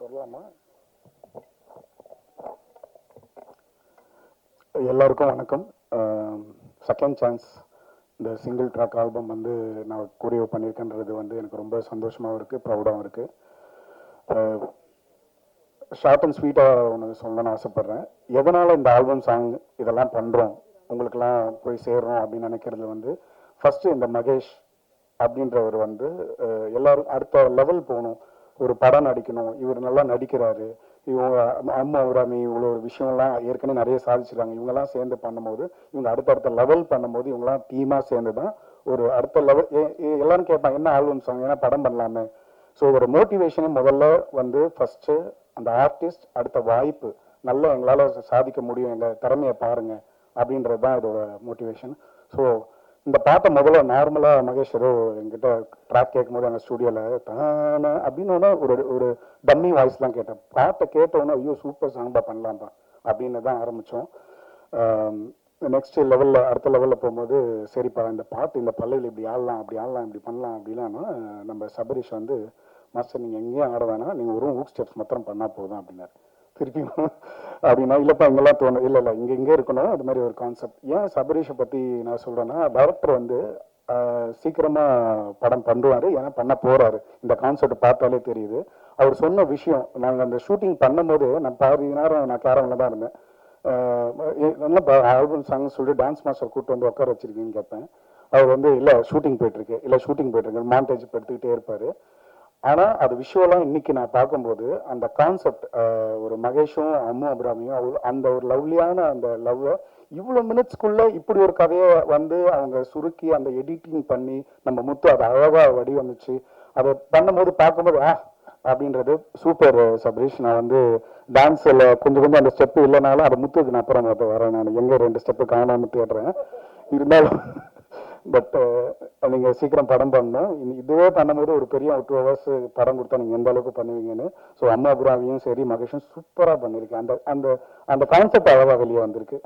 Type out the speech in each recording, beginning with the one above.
சொல்லலாமா? எல்லாருக்கும் வணக்கம். செகண்ட் சான்ஸ் இந்த சிங்கிள் ட்ராக் ஆல்பம் வந்து நான் கொரியோ பண்ணியிருக்கேன்றது வந்து எனக்கு ரொம்ப சந்தோஷமாகவும் இருக்குது, ப்ரௌடாகவும் இருக்குது. ஷார்ட் அண்ட் ஸ்வீட்டாக ஒன்று சொல்லணும்னு ஆசைப்பட்றேன். எதனால் இந்த ஆல்பம் சாங் இதெல்லாம் பண்ணுறோம், உங்களுக்கெல்லாம் போய் சேர்றோம் அப்படின்னு நினைக்கிறது வந்து, ஃபஸ்ட்டு இந்த மகேஷ் அப்படின்றவர் வந்து எல்லாரும் அடுத்த லெவல் போகணும், ஒரு படம் நடிக்கணும், இவர் நல்லா நடிக்கிறாரு, இவங்க அம்மா உராமி இவ்வளோ ஒரு விஷயம்லாம் ஏற்கனவே நிறைய சாதிச்சிருக்காங்க, இவங்கெல்லாம் சேர்ந்து பண்ணும்போது இவங்க அடுத்தடுத்த லெவல் பண்ணும்போது இவங்கெல்லாம் டீமாக சேர்ந்து தான் ஒரு அடுத்த லெவல். எல்லாரும் கேட்பாங்க என்ன ஆல்பம் சாங், ஏன்னா படம் பண்ணலாமே. ஸோ ஒரு மோட்டிவேஷனே முதல்ல வந்து ஃபஸ்ட்டு அந்த ஆர்டிஸ்ட், அடுத்த வாய்ப்பு, நல்லா எங்களால் சாதிக்க முடியும், எங்கள் திறமையை பாருங்கள் அப்படின்றது தான் இதோட மோட்டிவேஷன். ஸோ இந்த பாட்டை முதல்ல நார்மலாக மகேஷ் ஏதோ என்கிட்ட ட்ராக் கேட்கும்போது எங்கள் ஸ்டுடியோவில் தானே அப்படின்னு ஒரு ஒரு டம்மி வாய்ஸ் தான் கேட்டேன். பாட்டை கேட்டோன்னே ஐயோ சூப்பர் சாங்பா பண்ணலாம்ப்பா அப்படின்னு தான் ஆரம்பித்தோம். நெக்ஸ்ட் லெவலில் அடுத்த லெவலில் போகும்போது சரிப்பா இந்த பாட்டு இந்த பல்லையில் இப்படி ஆடலாம், அப்படி ஆடலாம், இப்படி பண்ணலாம் அப்படின்னா நம்ம சபரீஷ் வந்து மாஸ்டர் நீங்கள் எங்கேயும் ஆட வேணாம், நீங்கள் ஒரு ஊக் ஸ்டெப்ஸ் மாத்திரம் பண்ணால் போதும் அப்படின்னாரு. திருப்பி அப்படின்னா இல்லைப்பா இங்கெல்லாம் தோணும், இல்லை இல்லை இங்கே இருக்கணும், அது மாதிரி ஒரு கான்செப்ட். ஏன் சபரீஷை பற்றி நான் சொல்கிறேன்னா, டைரக்டர் வந்து சீக்கிரமாக படம் பண்ணுவார், ஏன்னா பண்ண போகிறாரு, இந்த கான்செப்ட் பார்த்தாலே தெரியுது. அவர் சொன்ன விஷயம், நாங்கள் அந்த ஷூட்டிங் பண்ணும்போது நான் பாதி நேரம் நான் கேரவனில் தான் இருந்தேன். நல்லா ஆல்பம் சாங் சொல்லிட்டு டான்ஸ் மாஸ்டர் கூப்பிட்டு வந்து உட்கார வச்சிருக்கீங்கன்னு கேட்பேன். அவர் வந்து இல்லை ஷூட்டிங் போயிட்டுருக்கு, இல்லை ஷூட்டிங் போயிட்டுருக்கு, மாண்டேஜ் எடுத்துக்கிட்டே இருப்பார். ஆனால் அது விஷுவலாக இன்னைக்கு நான் பார்க்கும்போது அந்த கான்செப்ட், ஒரு மகேஷும் அம்மு அபிராமியும் அந்த ஒரு லவ்லியான அந்த லவ்வை இவ்வளோ மினிட்ஸ்க்குள்ளே இப்படி ஒரு கதையை வந்து அவங்க சுருக்கி அந்த எடிட்டிங் பண்ணி நம்ம முத்து அதை அழகாக வடிவமைச்சு அதை பண்ணும்போது பார்க்கும்போது அப்படின்றது சூப்பர் சபரீஷ். நான் வந்து டான்ஸில் கொஞ்சம் அந்த ஸ்டெப்பு இல்லைனாலும் அதை முத்துக்கு நான் அப்புறம் வரேன், நான் எங்கே 2 ஸ்டெப்பு காணாமல் தேடுறேன். இருந்தாலும் பட் நீங்கள் சீக்கிரம் படம் பண்ணணும். இதுவே பண்ணும்போது ஒரு பெரிய 2 hours படம் கொடுத்தா நீங்கள் எந்த அளவுக்கு பண்ணுவீங்கன்னு. ஸோ அம்மா அபிராமியும் சரி மகேஷும் சூப்பராக பண்ணியிருக்கேன். அந்த அந்த அந்த கான்செப்ட் அழகாக வெளியே வந்திருக்கு.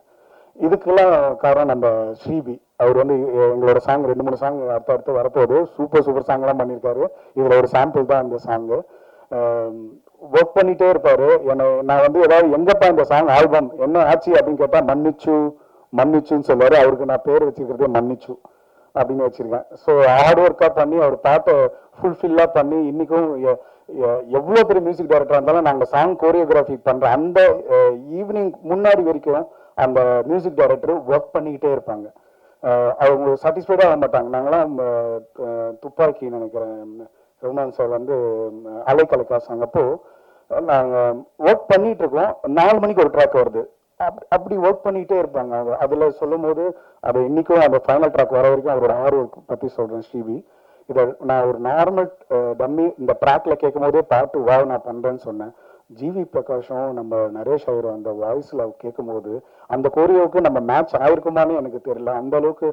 இதுக்கெல்லாம் காரணம் நம்ம ஸ்ரீபி. அவர் வந்து எங்களோட சாங் 2-3 சாங் அடுத்து வரப்போகுது, சூப்பர் சாங்லாம் பண்ணியிருக்காரு. இதில் ஒரு சாம்பிள் தான் அந்த சாங்கு. ஒர்க் பண்ணிகிட்டே இருப்பார். நான் வந்து ஏதாவது எங்கப்பா இந்த சாங் ஆல்பம் என்ன ஆச்சு அப்படின்னு கேட்டால் மன்னிச்சுன்னு சொல்லுவார். அவருக்கு நான் பேர் வச்சுக்கிறதே மன்னிச்சு அப்படின்னு வச்சிருக்கேன். ஸோ ஹார்ட் ஒர்க்காக பண்ணி அவர் பாட்டை ஃபுல்ஃபில்லாக பண்ணி இன்றைக்கும் எவ்வளோ பெரிய மியூசிக் டைரக்டராக இருந்தாலும் நாங்கள் சாங் கோரியோகிராஃபி பண்ணுற அந்த ஈவினிங் முன்னாடி வரைக்கும் அந்த மியூசிக் டைரக்டர் ஒர்க் பண்ணிக்கிட்டே இருப்பாங்க. அவங்க சாட்டிஸ்ஃபைடாக ஆக மாட்டாங்க. நாங்களாம் துப்பாக்கி நினைக்கிறேன் ரகுமான் சார் வந்து அலைக்கலைக்கா சாங் அப்போ நாங்கள் ஒர்க் பண்ணிட்டு இருக்கோம், 4 மணிக்கு ஒரு ட்ராக் வருது, அப்படி ஒர்க் பண்ணிகிட்டே இருப்பாங்க. அதில் சொல்லும் போது அது இன்றைக்கும் அந்த ஃபைனல் ட்ராக் வர வரைக்கும் அவரோட ஆர்வம் பற்றி சொல்கிறேன் ஸ்ரீவி. இதை நான் ஒரு நார்மல் டம்மி இந்த ட்ராக்கில் கேட்கும் போதே பாட்டு நான் பண்ணுறேன்னு சொன்னேன். ஜிவி பிரகாஷும் நம்ம நரேஷ் அவர் அந்த வாய்ஸில் கேட்கும்போது அந்த கோரியோவுக்கு நம்ம மேட்ச் ஆயிருக்குமான்னு எனக்கு தெரியல, அந்த அளவுக்கு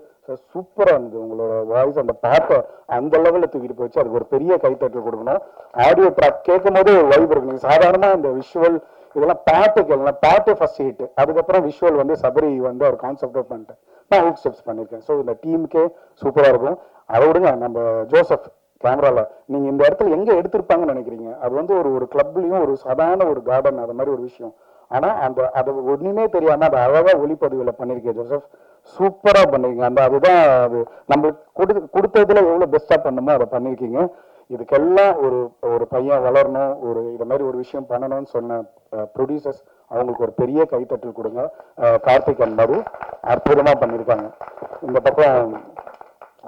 சூப்பராக இருந்தது உங்களோட வாய்ஸ். அந்த பாட்டை அந்த லெவலில் தூக்கிட்டு போச்சு, அதுக்கு ஒரு பெரிய கைத்தட்டல் கொடுக்கணும். ஆடியோ ட்ராக் கேட்கும் போது வைப் இருக்கு. நீங்கள் சாதாரணமாக இந்த விஷுவல் இதெல்லாம் பாட்டு கேட்கலாம், பாட்டு ஃபர்ஸ்ட் ஹிட், அதுக்கப்புறம் விஷுவல் வந்து சபரி வந்து அவர் கான்செப்ட் பண்ணிட்டேன், நான் ஹூக் ஸ்டெப்ஸ் பண்ணியிருக்கேன். ஸோ இந்த டீமுக்கே சூப்பராக இருக்கும். அதை விடுங்க, நம்ம ஜோசப் கேமராவில் நீங்கள் இந்த இடத்துல எங்கே எடுத்திருப்பாங்கன்னு நினைக்கிறீங்க? அது வந்து ஒரு கிளப்லையும் ஒரு சாதாரண ஒரு கார்டன் அது மாதிரி ஒரு விஷயம். ஆனால் அதை ஒன்றுமே தெரியாமல் அதை அழகாக ஒளிப்பதிவில் பண்ணியிருக்கேன் ஜோசப், சூப்பராக பண்ணியிருக்கீங்க. அதுதான் அது நம்மளுக்கு கொடுத்ததுல எவ்வளோ பெஸ்ட்டாக பண்ணுமோ அதை பண்ணியிருக்கீங்க. இதுக்கெல்லாம் ஒரு பையன் வளரணும், இது மாதிரி ஒரு விஷயம் பண்ணணும்னு சொன்ன ப்ரொடியூசர்ஸ் அவங்களுக்கு ஒரு பெரிய கைத்தட்டல் கொடுங்க. கார்த்திக் அண்ட் மது அற்புதமாக பண்ணியிருக்காங்க. இந்த பக்கம்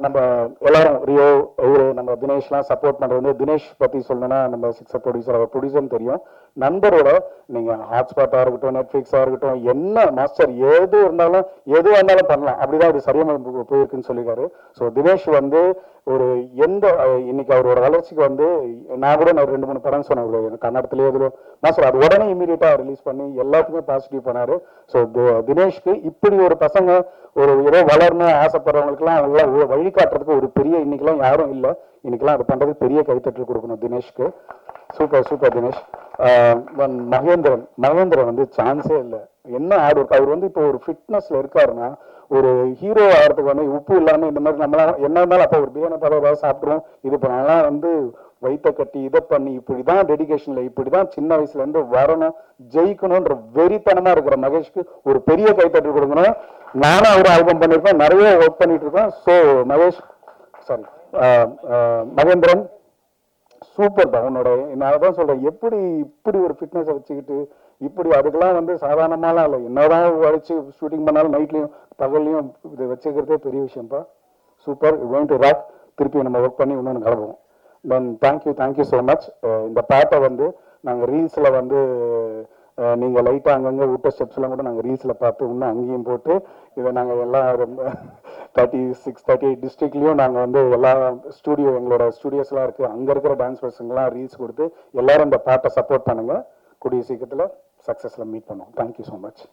நம்ம எல்லாரும் ரியோ இவரு நம்ம தினேஷ்லாம் சப்போர்ட் பண்ணுறது வந்து, தினேஷ் பற்றி சொல்லணும்னா நம்ம 6 ப்ரொடியூசர், அவர் ப்ரொடியூசர்னு தெரியும். நண்பரோட நீங்கள் ஹாட்ஸ்பாட்டாக இருக்கட்டும், நெட்ஃப்ளிக்ஸாக இருக்கட்டும், என்ன மாஸ்டர் எது இருந்தாலும் பண்ணலாம், அப்படிதான் அது சரியாக போயிருக்குன்னு சொல்லியிருக்காரு. ஸோ தினேஷ் வந்து இன்னைக்கு அவரோட வளர்ச்சிக்கு வந்து நான் கூட 2-3 படம் சொன்னேன் கன்னடத்துலேயே எதுவும் மாஸ்டர், அது உடனே இமீடியட்டாக ரிலீஸ் பண்ணி எல்லாத்துக்குமே பாசிட்டிவ் பண்ணாரு. ஸோ தினேஷ்க்கு இப்படி ஒரு பசங்க ஏதோ வளரணும் ஆசைப்படுறவங்களுக்குலாம் அவங்களாம் வழிகாட்டுறதுக்கு ஒரு பெரிய இன்னைக்கெல்லாம் யாரும் இல்லை, இன்னைக்கெல்லாம் அது பண்ணுறதுக்கு பெரிய கைத்தட்டல் கொடுக்கணும் தினேஷ்க்கு. சூப்பர் தினேஷ். மகேந்திரன் வந்து சான்ஸே இல்லை, என்ன ஆட் ஒர்க். அவர் வந்து இப்போ ஒரு ஃபிட்னஸ்ல இருக்காருன்னா, ஒரு ஹீரோ ஆகிறதுக்கு வந்து உப்பு இல்லாமல் இந்த மாதிரி நம்மளாம் என்ன இருந்தாலும் அப்போ ஒரு பிரியாணி பரவாயில்ல சாப்பிட்றோம். இது இப்போ நான்லாம் வந்து வைத்த கட்டி இதை பண்ணி இப்படிதான் டெடிகேஷன்ல இப்படிதான் சின்ன வயசுல இருந்து வரணும் ஜெயிக்கணும்ன்ற வெறித்தனமா இருக்கிற மகேஷ்க்கு ஒரு பெரிய கைத்தட்டு கொடுக்கணும். நானும் அவரு ஆல்பம் பண்ணிருக்கோம், நிறைய ஒர்க் பண்ணிட்டு இருக்கோம். So Mahesh sorry Mahendran super தான் உன்னோட. நான் அதான் சொல்றேன், எப்படி இப்படி ஒரு ஃபிட்னஸை வச்சுக்கிட்டு இப்படி அதுக்கெல்லாம் வந்து சாதாரணமாலாம் இல்லை. என்னதான் வச்சு ஷூட்டிங் பண்ணாலும் நைட்லையும் பகல்லையும் இதை வச்சுக்கிறதே பெரிய விஷயம்ப்பா. Super, going to rock. திருப்பி நம்ம ஒர்க் பண்ணி இன்னொன்று கிளம்புவோம். Then thank you so much. இந்த பாட்டை வந்து நாங்கள் ரீல்ஸில் வந்து நீங்கள் லைட்டாக அங்கங்கே விட்ட ஸ்டெப்ஸ்லாம் கூட நாங்கள் ரீல்ஸில் பார்த்து இன்னும் அங்கேயும் போட்டு இதை நாங்கள் எல்லாம் ரொம்ப 38 டிஸ்ட்ரிக்ட்லேயும் நாங்கள் வந்து எல்லா ஸ்டூடியோ எங்களோட ஸ்டூடியோஸ்லாம் இருக்குது, அங்கே இருக்கிற டான்ஸ் பர்சன்லாம் ரீல்ஸ் கொடுத்து எல்லாரும் இந்த பாட்டை சப்போர்ட் பண்ணுங்கள். கூடிய சீக்கிரத்தில் சக்ஸஸில் மீட் பண்ணுவோம். Thank you so much.